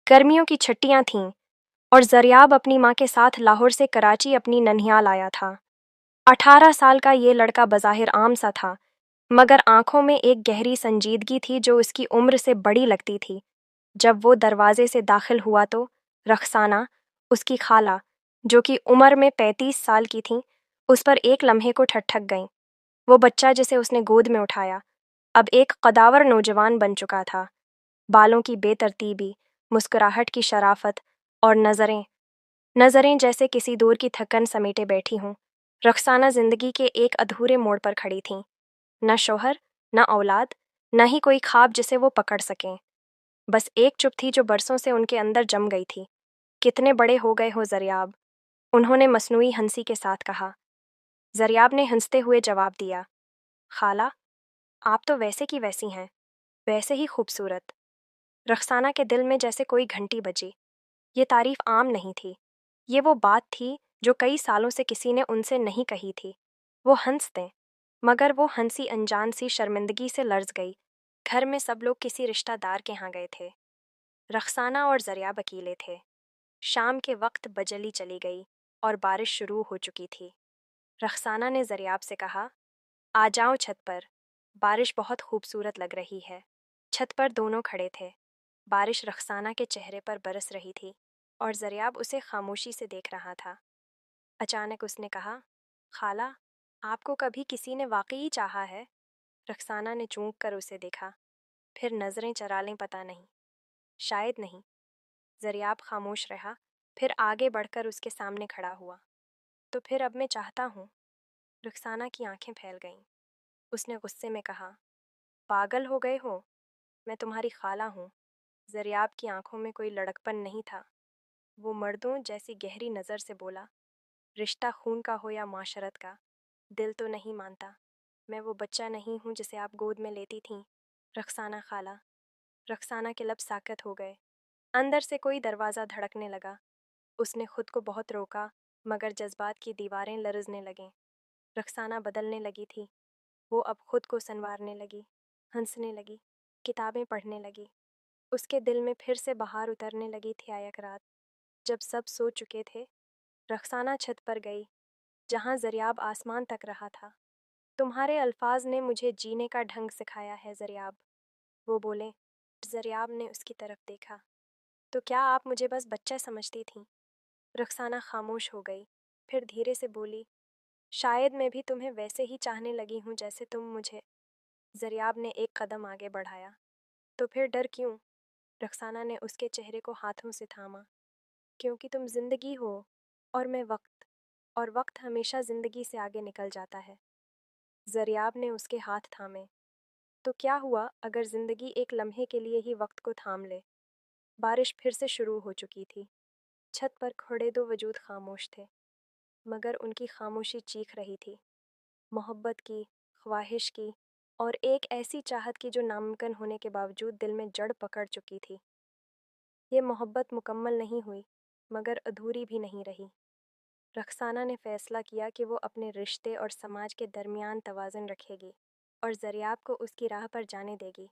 गर्मियों की छुट्टियां थीं और ज़रियाब अपनी माँ के साथ लाहौर से कराची अपनी ननिहाल आया था। 18 साल का ये लड़का बज़ाहिर आम सा था, मगर आंखों में एक गहरी संजीदगी थी जो उसकी उम्र से बड़ी लगती थी। जब वो दरवाजे से दाखिल हुआ तो रखसाना, उसकी खाला, जो कि उम्र में 35 साल की थी, उस पर एक लम्हे को ठठक गईं। वो बच्चा जिसे उसने गोद में उठाया अब एक कदावर नौजवान बन चुका था। बालों की बेतरतीबी, मुस्कुराहट की शराफत और नज़रें नज़रें जैसे किसी दूर की थकन समेटे बैठी हों। रखसाना जिंदगी के एक अधूरे मोड़ पर खड़ी थीं। न शौहर, न औलाद, न ही कोई ख्वाब जिसे वो पकड़ सकें। बस एक चुप थी जो बरसों से उनके अंदर जम गई थी। कितने बड़े हो गए हो ज़रियाब, उन्होंने मसनूई हंसी के साथ कहा। ज़रियाब ने हंसते हुए जवाब दिया, खाला, आप तो वैसे की वैसी हैं, वैसे ही खूबसूरत। रखसाना के दिल में जैसे कोई घंटी बजी। ये तारीफ आम नहीं थी, ये वो बात थी जो कई सालों से किसी ने उनसे नहीं कही थी। वो हंस दें, मगर वो हंसी अनजान सी शर्मिंदगी से लर्ज गई। घर में सब लोग किसी रिश्तेदार के यहाँ गए थे। रखसाना और ज़रियाब अकेले थे। शाम के वक्त बजली चली गई और बारिश शुरू हो चुकी थी। रखसाना ने ज़रियाब से कहा, आ जाओ छत पर, बारिश बहुत खूबसूरत लग रही है। छत पर दोनों खड़े थे। बारिश रखसाना के चेहरे पर बरस रही थी और ज़रियाब उसे खामोशी से देख रहा था। अचानक उसने कहा, खाला, आपको कभी किसी ने वाकई चाहा है? रखसाना ने चूक कर उसे देखा, फिर नज़रें चरा लें पता नहीं। शायद नहीं। ज़रियाब खामोश रहा, फिर आगे बढ़कर उसके सामने खड़ा हुआ। तो फिर अब मैं चाहता हूँ। रखसाना की आंखें फैल गईं। उसने गुस्से में कहा, पागल हो गए हो? मैं तुम्हारी खाला हूँ। ज़रियाब की आंखों में कोई लड़कपन नहीं था। वो मर्दों जैसी गहरी नज़र से बोला, रिश्ता खून का हो या माशरत का, दिल तो नहीं मानता। मैं वो बच्चा नहीं हूँ जिसे आप गोद में लेती थीं। रखसाना खाला। रखसाना के लब साकत हो गए। अंदर से कोई दरवाज़ा धड़कने लगा। उसने खुद को बहुत रोका, मगर जज्बात की दीवारें लरजने लगीं। रखसाना बदलने लगी थी। वो अब खुद को संवारने लगी, हंसने लगी, किताबें पढ़ने लगी। उसके दिल में फिर से बहार उतरने लगी थी। आयक रात, जब सब सो चुके थे, रखसाना छत पर गई, जहाँ ज़रियाब आसमान तक रहा था। तुम्हारे अल्फाज ने मुझे जीने का ढंग सिखाया है ज़रियाब, वो बोले। ज़रियाब ने उसकी तरफ देखा। तो क्या आप मुझे बस बच्चा समझती थीं? रखसाना खामोश हो गई, फिर धीरे से बोली, शायद मैं भी तुम्हें वैसे ही चाहने लगी हूँ जैसे तुम मुझे। ज़रियाब ने एक कदम आगे बढ़ाया। तो फिर डर क्यों? रखसाना ने उसके चेहरे को हाथों से थामा। क्योंकि तुम जिंदगी हो और मैं वक्त, और वक्त हमेशा जिंदगी से आगे निकल जाता है। ज़रियाब ने उसके हाथ थामे। तो क्या हुआ अगर जिंदगी एक लम्हे के लिए ही वक्त को थाम ले? बारिश फिर से शुरू हो चुकी थी। छत पर खड़े दो वजूद खामोश थे, मगर उनकी खामोशी चीख रही थी, मोहब्बत की, ख्वाहिश की, और एक ऐसी चाहत की जो नामुमकिन होने के बावजूद दिल में जड़ पकड़ चुकी थी। ये मोहब्बत मुकम्मल नहीं हुई, मगर अधूरी भी नहीं रही। रखसाना ने फैसला किया कि वो अपने रिश्ते और समाज के दरमियान तवाज़ुन रखेगी और ज़रियाब को उसकी राह पर जाने देगी।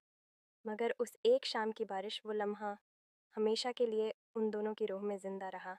मगर उस एक शाम की बारिश, वो लम्हा, हमेशा के लिए उन दोनों की रूह में ज़िंदा रहा।